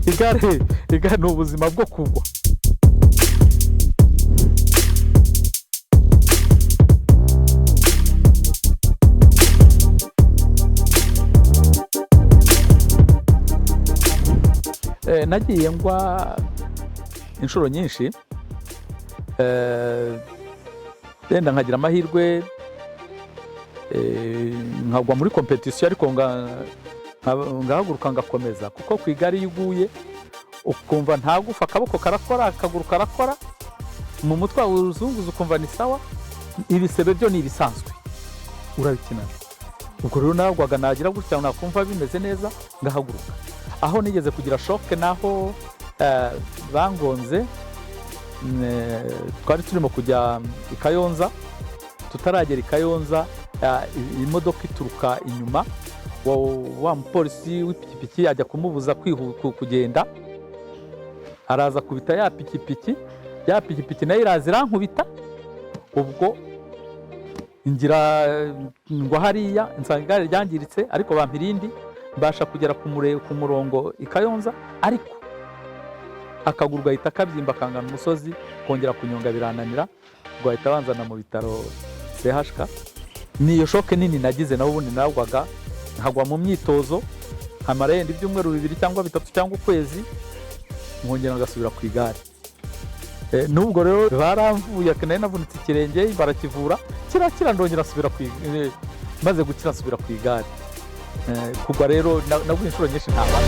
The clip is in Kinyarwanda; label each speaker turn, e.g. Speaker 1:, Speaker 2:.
Speaker 1: igare ni ubuzima bwo kugwa. Nagiye ngwa inshuro nyinshi, wenda nkagira amahirwe nkagwa muri competition, ariko ngahaguruka ngakomeza, kuko ku igare iyo uguye ukumva ntagufa, akaboko karakora, akaguru karakora, mu mutwe wawe uzunguza ukumva ni sawa, ibisebe byo ni ibisanzwe urabikinana. Ubwo rero nagwaga nagira gutya nakumva bimeze neza ngahaguruka. Aho nigeze kugira shock naho bangonze, twari turimo kujya i Kayonza, tutaragera i Kayonza imodoka ituruka inyuma, wa mupolisi w'ipikipiki ajya kumubuza kugenda, araza kubita ya pikipiki nayo iraza irankubita. Ubwo ngira ngo hariya insanga igare ryangiritse, ariko bampirindi mbasha kugera ku murongo i Kayonza, ariko akaguru gahita kabyimba kangana umusozi, kongera kunyonga birananira, ubwo ahita banzana mu bitaro CHK. Niyo shoke nini nagize, naho ubundi nagwaga nkagwa mu myitozo nkamara yenda ibyumweru 2 cyangwa 3 cyangwa ukwezi, nkongera ngasubira ku igare. Nubwo rero baramvuye, akeneye navunitse ikirenge barakivura, kirakira ndongera asubira maze gukira asubira ku igare. Kugwa rero nagwa inshuro nyinshi ntabara.